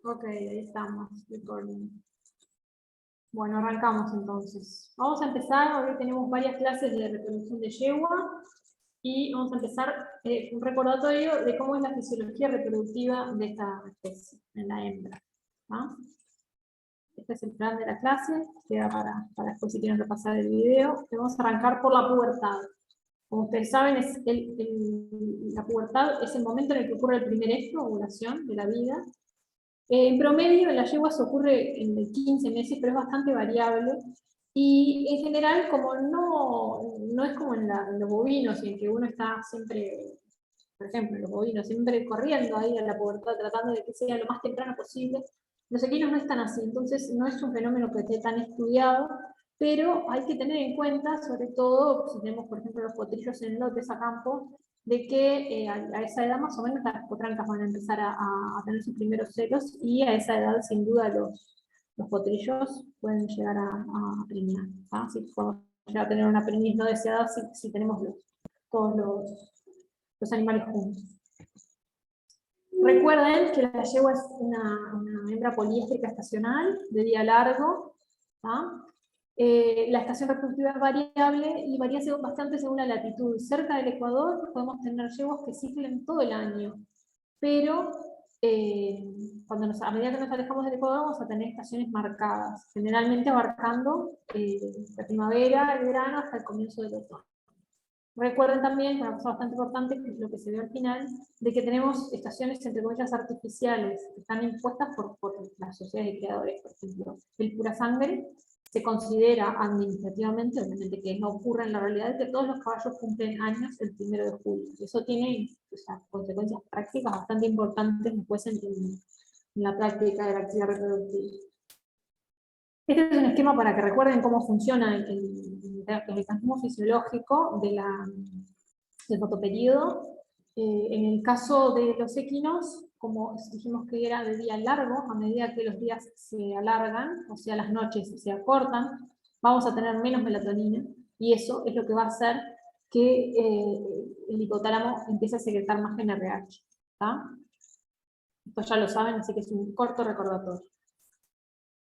Ok, ahí estamos. Recording. Bueno, arrancamos entonces. Vamos a empezar, hoy tenemos varias clases de reproducción de yegua y vamos a empezar un recordatorio de cómo es la fisiología reproductiva de esta especie, en la hembra. ¿No? Este es el plan de la clase, queda para después si quieren repasar el video. Vamos a arrancar por la pubertad. Como ustedes saben, la pubertad es el momento en el que ocurre el primer estro, ovulación de la vida. En promedio, en las yeguas ocurre en 15 meses, pero es bastante variable. Y en general, como no es como en los bovinos, en que uno está siempre, por ejemplo, en los bovinos, siempre corriendo ahí a la pubertad, tratando de que sea lo más temprano posible, los equinos no están así. Entonces, no es un fenómeno que esté tan estudiado, pero hay que tener en cuenta, sobre todo, si tenemos, por ejemplo, los potrillos en lotes a campo, de que a esa edad más o menos las potrancas van a empezar a tener sus primeros celos y a esa edad sin duda los potrillos pueden llegar a preñar. Así que podemos llegar a tener una preñez no deseada si tenemos todos los animales juntos. Recuerden que la yegua es una hembra poliéstrica estacional de día largo. La estación reproductiva es variable y varía bastante según la latitud. Cerca del Ecuador podemos tener yeguas que ciclen todo el año, pero a medida que nos alejamos del Ecuador vamos a tener estaciones marcadas, generalmente abarcando la primavera, el verano hasta el comienzo del otoño. Recuerden también, una cosa bastante importante, que es lo que se ve al final, de que tenemos estaciones, entre comillas, artificiales, que están impuestas por las sociedades de creadores. Por ejemplo, el pura sangre se considera administrativamente, obviamente que no ocurre en la realidad, que todos los caballos cumplen años el 1 de julio. Eso tiene consecuencias prácticas bastante importantes después en la práctica de la actividad reproductiva. Este es un esquema para que recuerden cómo funciona el mecanismo fisiológico del fotoperíodo. En el caso de los equinos, como dijimos que era de día largo, a medida que los días se alargan, o sea, las noches se acortan, vamos a tener menos melatonina, y eso es lo que va a hacer que el hipotálamo empiece a secretar más GnRH. Esto ya lo saben, así que es un corto recordatorio.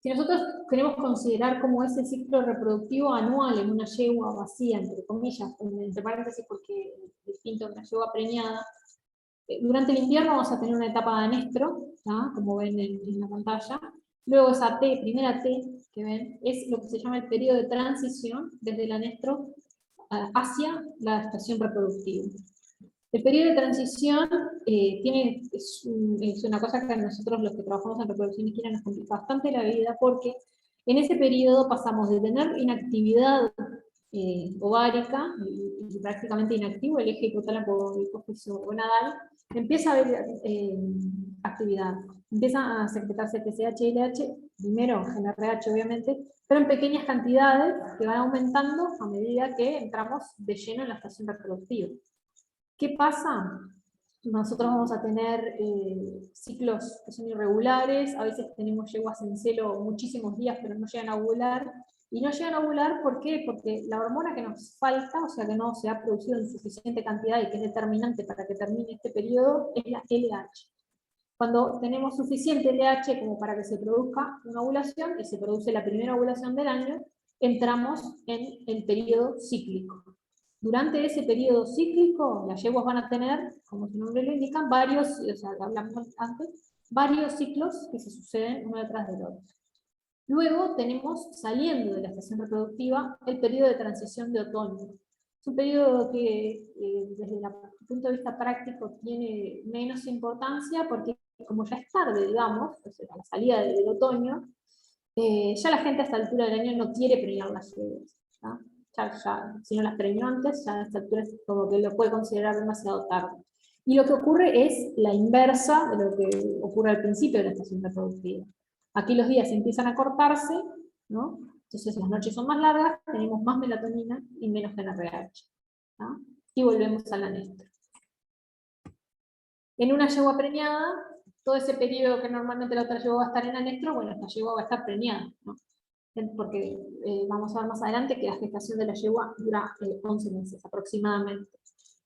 Si nosotros queremos considerar cómo es el ciclo reproductivo anual en una yegua vacía, entre comillas, entre paréntesis porque es distinto de una yegua preñada, durante el invierno vamos a tener una etapa de anestro, como ven en la pantalla. Luego esa primera T que ven, es lo que se llama el periodo de transición desde el anestro hacia la estación reproductiva. El periodo de transición es una cosa que a nosotros los que trabajamos en reproducción equina nos complica bastante la vida, porque en ese periodo pasamos de tener inactividad ovárica y prácticamente inactivo el eje hipotálamo hipófisis gonadal, empieza a haber actividad, empieza a secretarse TSH y LH, primero GnRH obviamente, pero en pequeñas cantidades que van aumentando a medida que entramos de lleno en la estación reproductiva. ¿Qué pasa? Nosotros vamos a tener ciclos que son irregulares, a veces tenemos yeguas en celo muchísimos días, pero no llegan a ovular. Y no llegan a ovular, ¿por qué? Porque la hormona que nos falta, o sea que no se ha producido en suficiente cantidad y que es determinante para que termine este periodo, es la LH. Cuando tenemos suficiente LH como para que se produzca una ovulación, y se produce la primera ovulación del año, entramos en el periodo cíclico. Durante ese periodo cíclico, las yeguas van a tener, como su nombre lo indica, varios ciclos que se suceden uno detrás del otro. Luego tenemos, saliendo de la estación reproductiva, el periodo de transición de otoño. Es un periodo que, desde el punto de vista práctico, tiene menos importancia, porque como ya es tarde, digamos, o sea, a la salida del otoño, ya la gente a esta altura del año no quiere preñar las yeguas. Si no las preñó antes, ya a esta altura es como que lo puede considerar demasiado tarde. Y lo que ocurre es la inversa de lo que ocurre al principio de la estación reproductiva. Aquí los días empiezan a cortarse, ¿no? Entonces las noches son más largas, tenemos más melatonina y menos GnRH. Y volvemos al anestro. En una yegua preñada, todo ese periodo que normalmente la otra yegua va a estar en anestro, bueno, esta yegua va a estar preñada, ¿no? Porque vamos a ver más adelante que la gestación de la yegua dura 11 meses aproximadamente.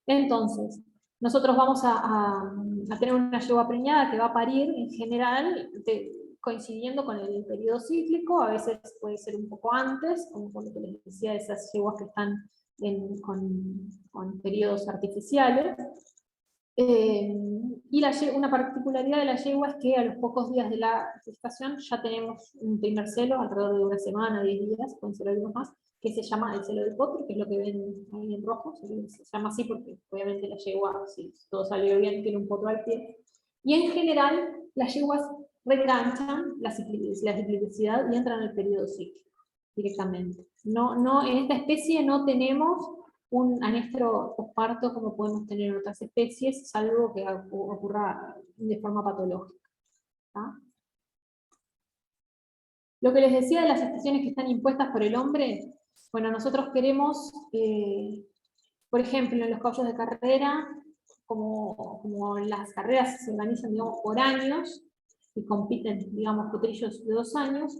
Entonces, nosotros vamos a tener una yegua preñada que va a parir en general, coincidiendo con el periodo cíclico, a veces puede ser un poco antes, como por lo que les decía, esas yeguas que están con periodos artificiales. Y una particularidad de la yegua es que a los pocos días de la gestación ya tenemos un primer celo, alrededor de una semana, 10 días, pueden ser algunos más, que se llama el celo del potro, que es lo que ven ahí en rojo, se llama así porque obviamente la yegua, si todo salió bien, tiene un potro al pie. Y en general, las yeguas reenganchan la ciclicidad y entran en el periodo cíclico directamente. En esta especie no tenemos un anestro posparto como podemos tener en otras especies, salvo que ocurra de forma patológica. ¿Tá? Lo que les decía de las estaciones que están impuestas por el hombre, bueno, nosotros queremos, por ejemplo, en los caballos de carrera, como las carreras se organizan, digamos, por años, y compiten, digamos, potrillos de 2 años,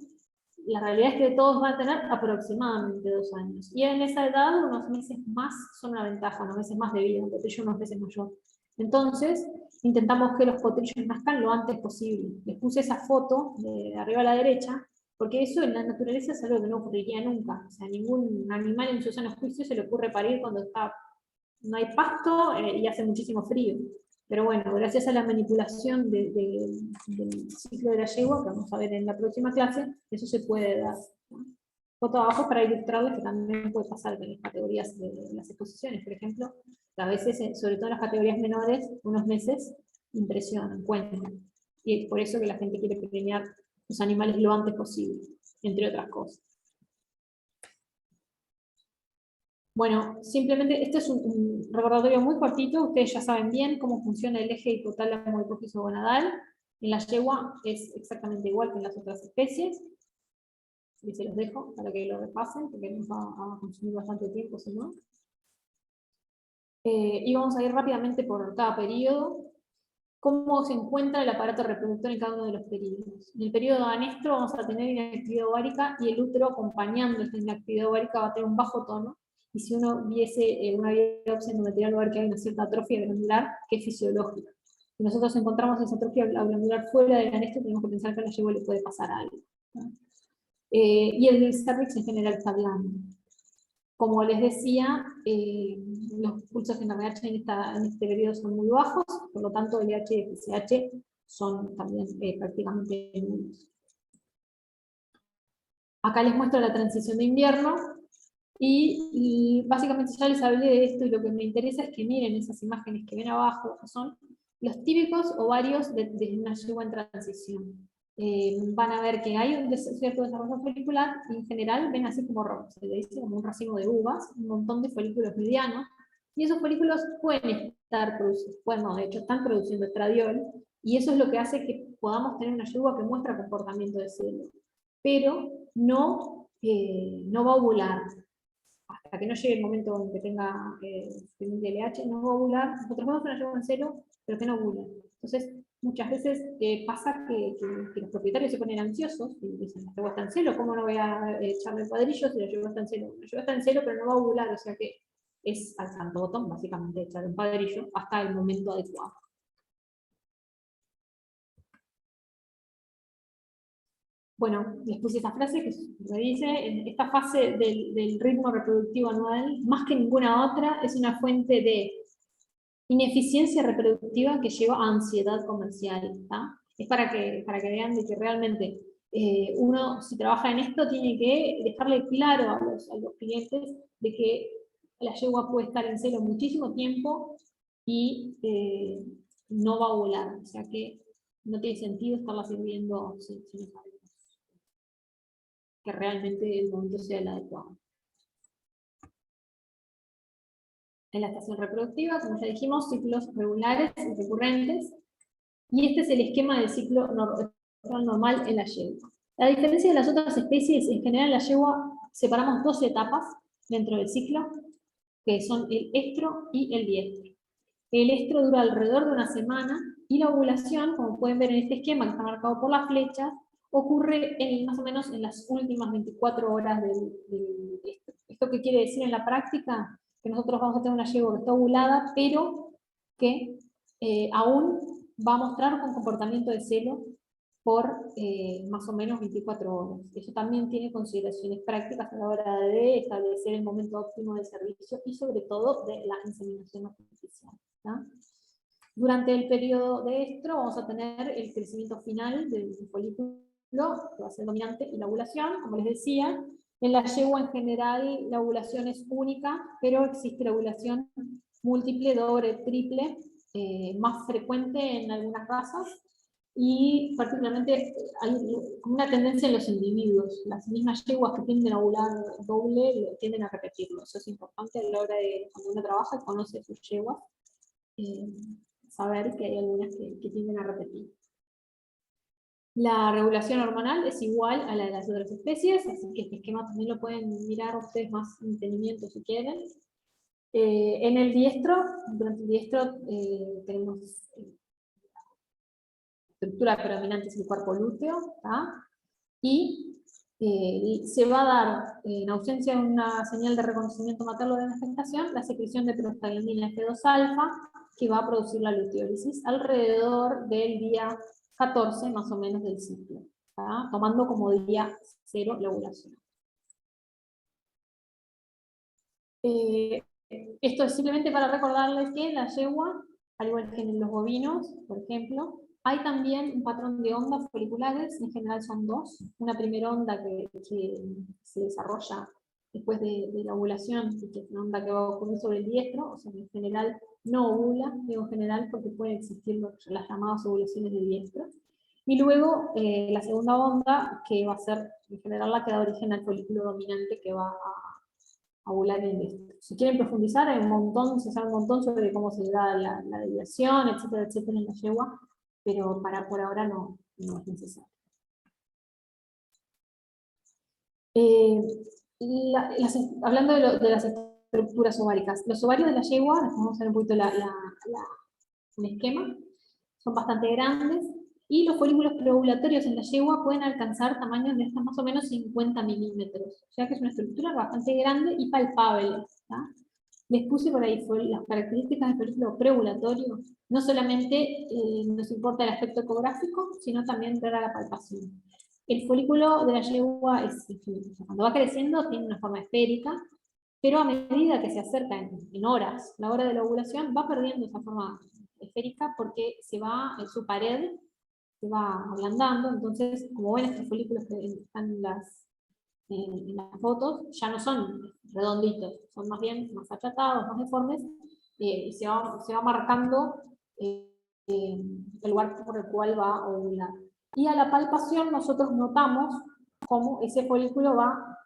la realidad es que todos van a tener aproximadamente 2 años. Y en esa edad, unos meses más son una ventaja, unos meses más de vida, un potrillo unos meses mayor. Entonces, intentamos que los potrillos nazcan lo antes posible. Les puse esa foto de arriba a la derecha, porque eso en la naturaleza es algo que no ocurriría nunca. O sea, ningún animal en su sano juicio se le ocurre parir cuando no hay pasto y hace muchísimo frío. Pero bueno, gracias a la manipulación del ciclo de la yegua, que vamos a ver en la próxima clase, eso se puede dar. Foto abajo para ilustrarles que también puede pasar en las categorías de las exposiciones, por ejemplo, que a veces, sobre todo en las categorías menores, unos meses impresionan, cuentan. Y es por eso que la gente quiere premiar los animales lo antes posible, entre otras cosas. Bueno, simplemente, este es un recordatorio muy cortito, ustedes ya saben bien cómo funciona el eje hipotálamo hipófiso gonadal. En la yegua es exactamente igual que en las otras especies. Y se los dejo para que lo repasen, porque nos va a consumir bastante tiempo, si no. Y vamos a ir rápidamente por cada periodo. Cómo se encuentra el aparato reproductor en cada uno de los periodos. En el periodo anestro vamos a tener inactividad ovárica y el útero acompañando esta inactividad ovárica va a tener un bajo tono. Y si uno viese una biopsia endometrial, va a ver que hay una cierta atrofia glandular que es fisiológica. Si nosotros encontramos esa atrofia glandular fuera del anestro, tenemos que pensar que a la yegua le puede pasar algo. Y el cervix en general está blando. Como les decía, los pulsos en RH en este periodo son muy bajos, por lo tanto LH y FSH son también prácticamente nulos. Acá les muestro la transición de invierno, y básicamente ya les hablé de esto, y lo que me interesa es que miren esas imágenes que ven abajo, que son los típicos ovarios de una yegua en transición. Van a ver que hay un cierto desarrollo folicular, y en general ven así como, se le dice, como un racimo de uvas, un montón de folículos medianos, y esos folículos pueden estar produciendo, bueno, de hecho están produciendo estradiol, y eso es lo que hace que podamos tener una yegua que muestra comportamiento de celo, pero no va a ovular. Hasta que no llegue el momento en que tenga un DLH, no va a ovular. Nosotros vemos una yegua en celo, pero que no ovula. Entonces, muchas veces pasa que los propietarios se ponen ansiosos y dicen, la yegua está en celo, ¿cómo no voy a echarle cuadrillos si la yegua está en celo? La yegua está en celo, pero no va a ovular, o sea que es al santo botón, básicamente, echar un padrillo hasta el momento adecuado. Bueno, les puse esta frase que me dice, en esta fase del ritmo reproductivo anual, más que ninguna otra, es una fuente de ineficiencia reproductiva que lleva a ansiedad comercial. ¿tá? Es para que vean de que realmente uno, si trabaja en esto, tiene que dejarle claro a los clientes de que la yegua puede estar en celo muchísimo tiempo y no va a ovular. O sea que no tiene sentido estarla sirviendo sin saber que realmente el momento sea el adecuado. En la estación reproductiva, como ya dijimos, ciclos regulares y recurrentes, y este es el esquema del ciclo normal en la yegua. La diferencia de las otras especies, en general en la yegua separamos 2 etapas dentro del ciclo, que son el estro y el diestro. El estro dura alrededor de una semana, y la ovulación, como pueden ver en este esquema que está marcado por las flechas, ocurre más o menos en las últimas 24 horas del estro. ¿Esto qué quiere decir en la práctica? Que nosotros vamos a tener una yegua que está ovulada, pero que aún va a mostrar un comportamiento de celo por más o menos 24 horas. Eso también tiene consideraciones prácticas a la hora de establecer el momento óptimo de servicio y sobre todo de la inseminación artificial, ¿no? Durante el periodo de estro vamos a tener el crecimiento final del folículo, que va a ser dominante, y la ovulación, como les decía. En la yegua en general la ovulación es única, pero existe la ovulación múltiple, doble, triple, más frecuente en algunas razas, y particularmente hay una tendencia en los individuos. Las mismas yeguas que tienden a ovular doble tienden a repetirlo. Eso es importante a la hora de, cuando uno trabaja y conoce sus yeguas, saber que hay algunas que tienden a repetir. La regulación hormonal es igual a la de las otras especies, así que este esquema también lo pueden mirar ustedes más en detenimiento si quieren. En el diestro, durante el diestro tenemos estructura predominante es el cuerpo lúteo, y se va a dar, en ausencia de una señal de reconocimiento materno de la gestación, la secreción de prostaglandina F2-alfa, que va a producir la luteólisis alrededor del día 14 más o menos del ciclo, tomando como día 0 la ovulación. Esto es simplemente para recordarles que la yegua, al igual que en los bovinos, por ejemplo, hay también un patrón de ondas foliculares, en general son dos. Una primera onda que se desarrolla después de la ovulación, y que es una onda que va a ocurrir sobre el diestro, o sea, en general no ovula, digo en general porque pueden existir las llamadas ovulaciones de diestro. Y luego la segunda onda, que va a ser en general la que da origen al folículo dominante que va a ovular en el diestro. Si quieren profundizar, hay un montón, se sabe un montón sobre cómo se da la deviación, etcétera, etcétera, en la yegua, pero por ahora no es necesario. Hablando de las estructuras ováricas, los ovarios de la yegua, vamos a ver un poquito el esquema, son bastante grandes, y los folículos preovulatorios en la yegua pueden alcanzar tamaños de hasta más o menos 50 milímetros, o sea que es una estructura bastante grande y palpable. Les puse por ahí las características del folículo preovulatorio. No solamente nos importa el aspecto ecográfico, sino también ver a la palpación. El folículo de la yegua, cuando va creciendo, tiene una forma esférica, pero a medida que se acerca en horas, la hora de la ovulación, va perdiendo esa forma esférica porque su pared se va ablandando. Entonces, como ven estos folículos que están en las fotos, ya no son redonditos, son más bien más achatados, más deformes, y se va marcando el lugar por el cual va a ovular. Y a la palpación nosotros notamos cómo ese folículo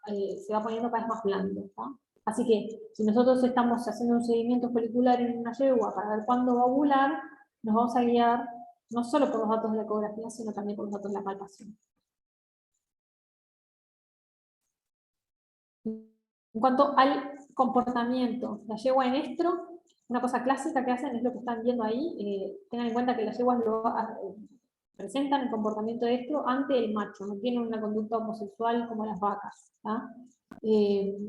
se va poniendo cada vez más blando. Así que si nosotros estamos haciendo un seguimiento folicular en una yegua para ver cuándo va a ovular, nos vamos a guiar no solo por los datos de la ecografía, sino también por los datos de la palpación. En cuanto al comportamiento, la yegua en estro, una cosa clásica que hacen es lo que están viendo ahí. Tengan en cuenta que las yeguas presentan el comportamiento de estro ante el macho, no tienen una conducta homosexual como las vacas.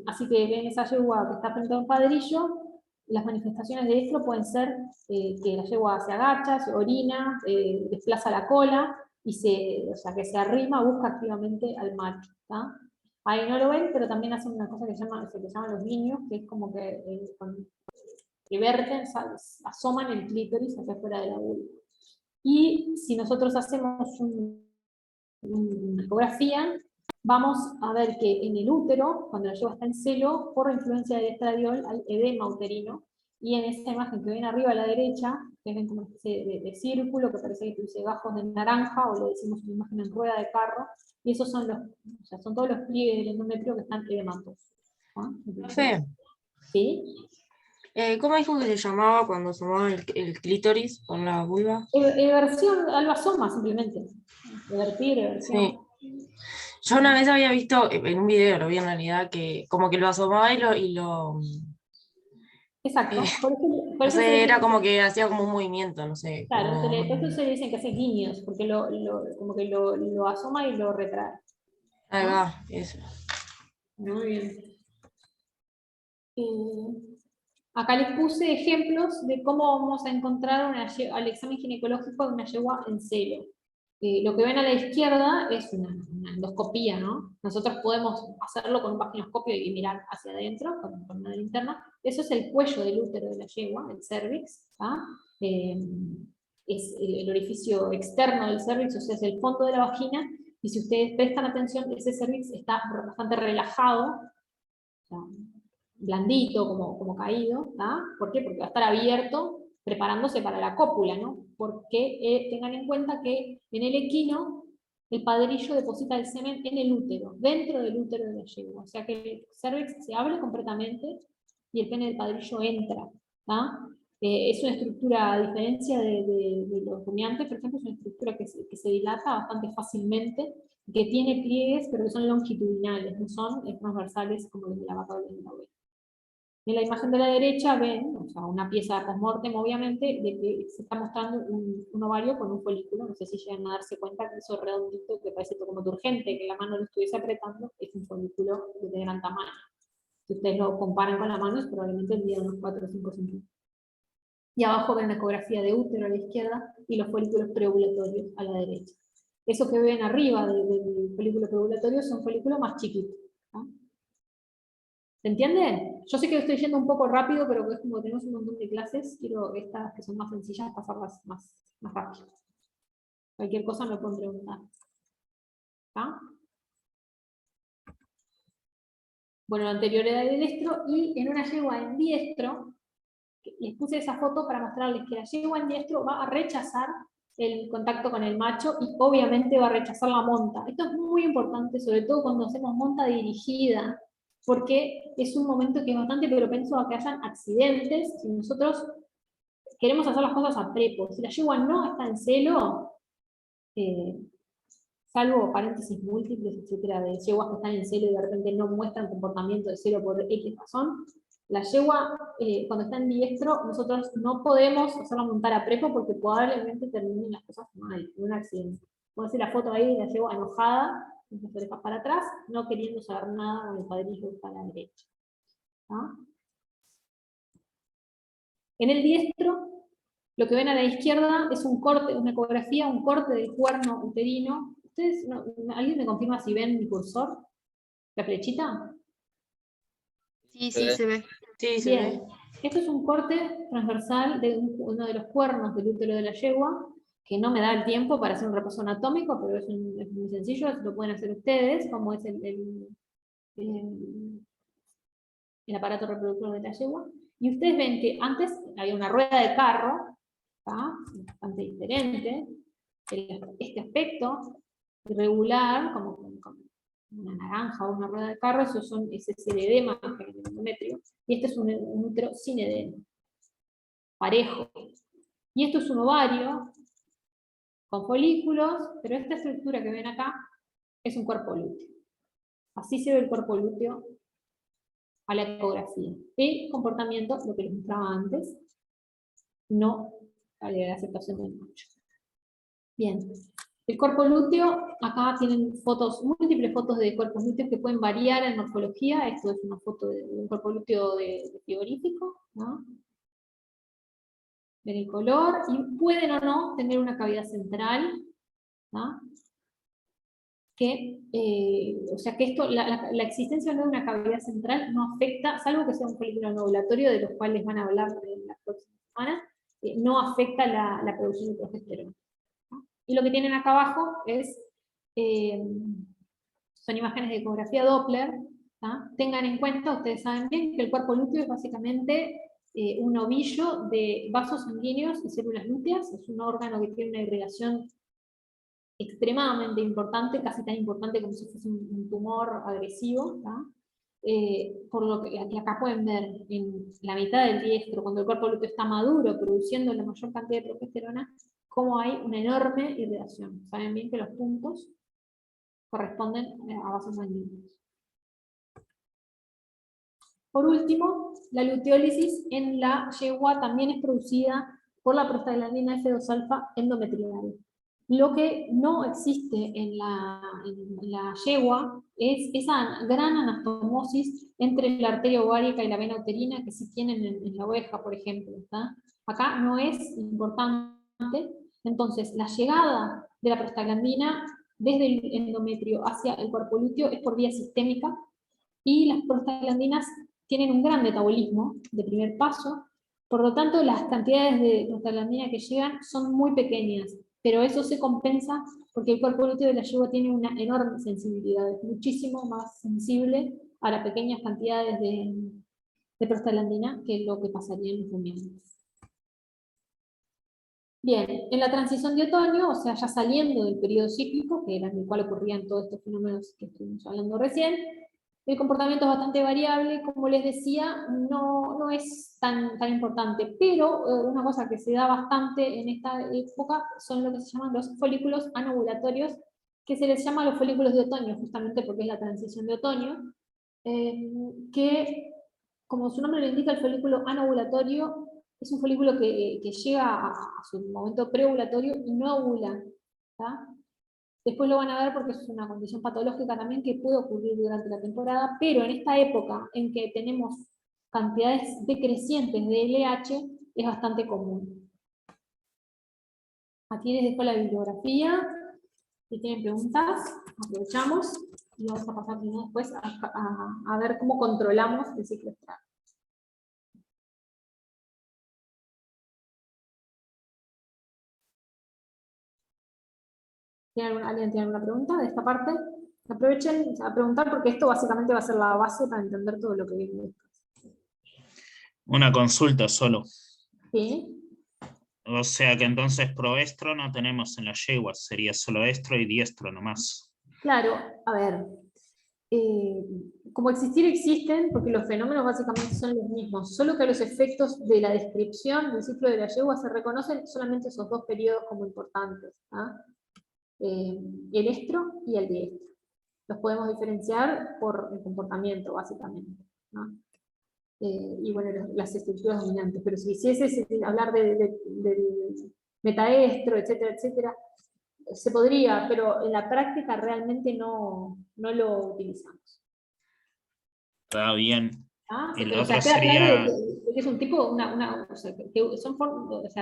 Así que ven esa yegua que está frente a un padrillo, las manifestaciones de estro pueden ser que la yegua se agacha, se orina, desplaza la cola, o sea, que se arrima, busca activamente al macho. Ahí no lo ven, pero también hacen una cosa que se llaman los niños, que es como que verten, asoman el clítoris hacia afuera de la vulva. Y si nosotros hacemos una ecografía, vamos a ver que en el útero, cuando la yegua está en celo, por influencia del estradiol, hay edema uterino, y en esta imagen que ven arriba a la derecha, ven como una especie de círculo que parece que produce gajos de naranja, o le decimos una imagen en rueda de carro, y esos son son todos los pliegues del endometrio que están edematos. Fe, ¿Sí? ¿cómo dijo que se llamaba cuando asomaba el clítoris con la vulva? Eversión, algo asoma simplemente. Evertir, eversión. Sí. Yo una vez había visto en un video, lo vi en realidad, que como que lo asomaba Exacto. eh, Por no eso se sé, dice era como que hacía como un movimiento, no sé. claro, por eso se dicen que hace guiños, porque como que lo asoma y lo retrae. Ahí va, eso. Muy bien. Acá les puse ejemplos de cómo vamos a encontrar al examen ginecológico de una yegua en celo. Lo que ven a la izquierda es una endoscopía, ¿no? Nosotros podemos hacerlo con un vaginoscopio y mirar hacia adentro, con una linterna. Eso es el cuello del útero de la yegua, el cervix, es el orificio externo del cervix, o sea, es el fondo de la vagina, y si ustedes prestan atención, ese cervix está bastante relajado, o sea, blandito, como caído, ¿tá? ¿Por qué? Porque va a estar abierto, preparándose para la cópula, ¿no? Porque tengan en cuenta que en el equino, el padrillo deposita el semen en el útero, dentro del útero de la yegua, o sea que el cervix se abre completamente y el pene del padrillo entra, ¿tá? Es una estructura, a diferencia de los rumiantes, por ejemplo, es una estructura que se dilata bastante fácilmente, que tiene pliegues, pero que son longitudinales, no son transversales como los de la vaca o de la oveja. En la imagen de la derecha ven, o sea, una pieza post-mortem, obviamente, de que se está mostrando un ovario con un folículo. No sé si llegan a darse cuenta que eso redondito, que parece como turgente, que la mano lo estuviese apretando, es un folículo de gran tamaño. Si ustedes lo comparan con la mano, es probablemente medida unos 4 o 5 centímetros. Y abajo ven la ecografía de útero a la izquierda y los folículos preovulatorios a la derecha. Eso que ven arriba del folículo preovulatorio son folículos más chiquitos, ¿no? ¿Se entiende? Yo sé que estoy yendo un poco rápido, pero es como tenemos un montón de clases, quiero estas que son más sencillas pasarlas más rápido. Cualquier cosa me pueden preguntar. ¿Está? Bueno, lo anterior era de destro, y en una yegua en diestro, les puse esa foto para mostrarles que la yegua en diestro va a rechazar el contacto con el macho y obviamente va a rechazar la monta. Esto es muy importante, sobre todo cuando hacemos monta dirigida, porque es un momento que es bastante propenso a que hayan accidentes si nosotros queremos hacer las cosas a prepo. Si la yegua no está en celo, salvo paréntesis múltiples, etcétera, de yeguas que están en celo y de repente no muestran comportamiento de celo por X razón, la yegua, cuando está en diestro, nosotros no podemos hacerla montar a prepo porque probablemente terminen las cosas mal, en un accidente. Puedo hacer la foto ahí de la yegua enojada, con sus orejas para atrás, no queriendo saber nada con el padrillo para la derecha. ¿Ah? En el diestro, lo que ven a la izquierda es un corte, una ecografía, un corte del cuerno uterino. ¿Ustedes, alguien me confirma si ven mi cursor? ¿La flechita? Sí, sí, se ve. Sí, se Bien. ve. Esto es un corte transversal de uno de los cuernos del útero de la yegua, que no me da el tiempo para hacer un repaso anatómico, pero es muy sencillo, lo pueden hacer ustedes, como es el aparato reproductor de la yegua. Y ustedes ven que antes había una rueda de carro, bastante diferente. Este aspecto irregular, como una naranja o una rueda de carro, ese es el edema endometrio, y este es un útero sin edema, parejo. Y esto es un ovario con folículos, pero esta estructura que ven acá es un cuerpo lúteo. Así se ve el cuerpo lúteo a la ecografía. El comportamiento, lo que les mostraba antes, no la aceptación del macho. Bien. El cuerpo lúteo, acá tienen fotos, múltiples fotos de cuerpos lúteos que pueden variar en morfología. Esto es una foto de un cuerpo lúteo de frigorífico, ¿no? Ven el color, y pueden o no tener una cavidad central, ¿no? O sea que esto, la existencia de una cavidad central no afecta, salvo que sea un folículo ovulatorio, de los cuales van a hablar en las próximas semanas, no afecta la producción de progesterona. Y lo que tienen acá abajo son imágenes de ecografía Doppler. Tengan en cuenta, ustedes saben bien, que el cuerpo lúteo es básicamente un ovillo de vasos sanguíneos y células lúteas. Es un órgano que tiene una irrigación extremadamente importante, casi tan importante como si fuese un tumor agresivo. Por lo que acá pueden ver en la mitad del diestro, cuando el cuerpo lúteo está maduro, produciendo la mayor cantidad de progesterona, cómo hay una enorme irrigación. Saben bien que los puntos corresponden a vasos sanguíneos. Por último, la luteólisis en la yegua también es producida por la prostaglandina F2 alfa endometrial. Lo que no existe en la yegua es esa gran anastomosis entre la arteria ovárica y la vena uterina que sí tienen en la oveja, por ejemplo. ¿Está? Acá no es importante. Entonces, la llegada de la prostaglandina desde el endometrio hacia el cuerpo lúteo es por vía sistémica, y las prostaglandinas tienen un gran metabolismo de primer paso, por lo tanto las cantidades de prostaglandina que llegan son muy pequeñas, pero eso se compensa porque el cuerpo lúteo de la yegua tiene una enorme sensibilidad, es muchísimo más sensible a las pequeñas cantidades de prostaglandina que lo que pasaría en los rumiantes. Bien, en la transición de otoño, o sea, ya saliendo del periodo cíclico, que era en el cual ocurrían todos estos fenómenos que estuvimos hablando recién, el comportamiento es bastante variable, como les decía, no es tan importante, pero una cosa que se da bastante en esta época son lo que se llaman los folículos anovulatorios, que se les llama los folículos de otoño, justamente porque es la transición de otoño, que, como su nombre lo indica, el folículo anovulatorio es un folículo que llega a su momento preovulatorio y no ovula. ¿Tá? Después lo van a ver porque es una condición patológica también que puede ocurrir durante la temporada, pero en esta época en que tenemos cantidades decrecientes de LH, es bastante común. Aquí les dejo la bibliografía. Si tienen preguntas, aprovechamos y vamos a pasar después a ver cómo controlamos el ciclo estral. ¿Alguien tiene alguna pregunta de esta parte? Aprovechen a preguntar porque esto básicamente va a ser la base para entender todo lo que viene. Una consulta solo. ¿Sí? O sea que entonces proestro no tenemos en la yegua, sería solo estro y diestro nomás. Claro, a ver. Como existir existen, porque los fenómenos básicamente son los mismos, solo que los efectos de la descripción del ciclo de la yegua se reconocen solamente esos dos periodos como importantes. ¿Ah? El estro y el diestro. Los podemos diferenciar por el comportamiento, básicamente. ¿No? Y bueno, las estructuras dominantes. Pero si quisiese hablar del metaestro, etcétera, etcétera, se podría, pero en la práctica realmente no lo utilizamos. Está bien. ¿Ah? Y O lo sea, otro queda claro sería... de que es un tipo, o sea, que son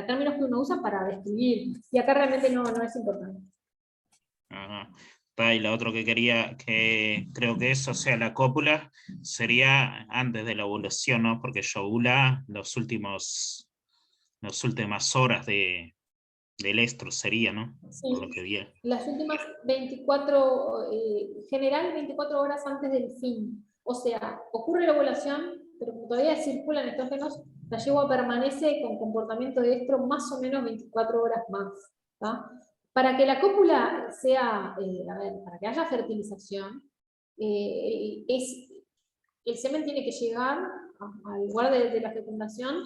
términos que uno usa para describir, y acá realmente no es importante. Ajá. Y lo otro que quería, que creo que eso, o sea, la cópula sería antes de la ovulación, ¿no? Porque ella ovula las últimas horas del estro sería, ¿no? Sí. Por lo que vi. Las últimas 24, general 24 horas antes del fin. O sea, ocurre la ovulación, pero como todavía circulan estrógenos, la yegua permanece con comportamiento de estro más o menos 24 horas más. ¿Tá? Para que la cópula sea, para que haya fertilización, el semen tiene que llegar al lugar de la fecundación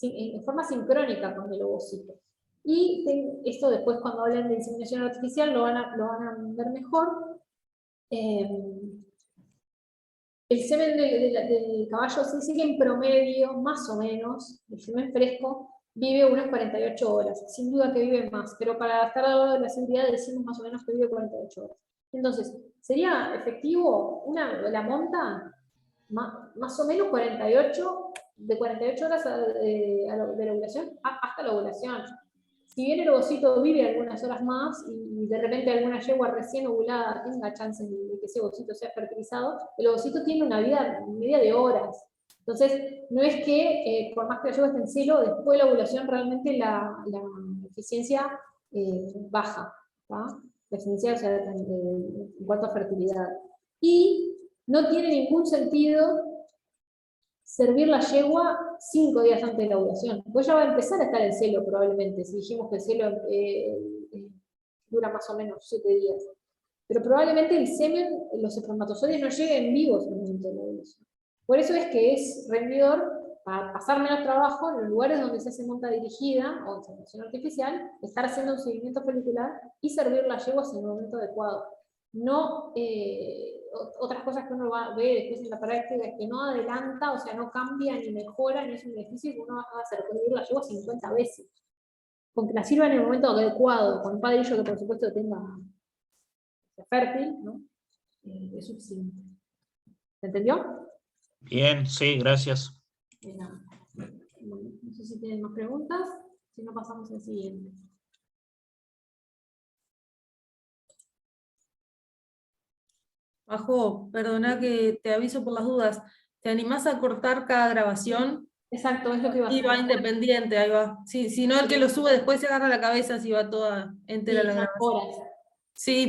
en forma sincrónica con el ovocito. Y esto después cuando hablen de inseminación artificial lo van a ver mejor. El semen del caballo se dice que en promedio, más o menos, el semen fresco vive unas 48 horas. Sin duda que vive más, pero para estar al lado de la seguridad decimos más o menos que vive 48 horas. Entonces, ¿sería efectivo la monta? Más o menos 48, de 48 horas de la ovulación hasta la ovulación. Si bien el ovocito vive algunas horas más y de repente alguna yegua recién ovulada tenga chances de que ese ovocito sea fertilizado, el ovocito tiene una vida media de horas. Entonces, no es que por más que la yegua esté en celo, después de la ovulación realmente la eficiencia baja. ¿tá? La eficiencia, o sea, en cuanto a fertilidad. Y no tiene ningún sentido servir la yegua 5 días antes de la ovulación. Pues ya va a empezar a estar en celo probablemente, si dijimos que el celo dura más o menos 7 días. Pero probablemente el semen, los espermatozoides no lleguen vivos en el momento de la ovulación. Por eso es que es rendidor, para pasar menos trabajo en los lugares donde se hace monta dirigida o inseminación artificial, estar haciendo un seguimiento folicular y servir las yeguas en el momento adecuado. No, otras cosas que uno ve después en la práctica es que no adelanta, o sea, no cambia ni mejora, ni es un beneficio que uno va a hacer servir la yegua 50 veces. con que la sirva en el momento adecuado, con un padrillo que por supuesto sea fértil, ¿no? Es suficiente. ¿Se entendió? Bien, sí, gracias. De nada. Bueno, no sé si tienen más preguntas, si no pasamos al siguiente. Majo, perdona que te aviso por las dudas. ¿Te animás a cortar cada grabación? Exacto, es lo que iba a Y hacer. va independiente, ahí va. Sí, si no, el que lo sube después se agarra la cabeza si va toda entera Sí, la son grabación. horas. Sí.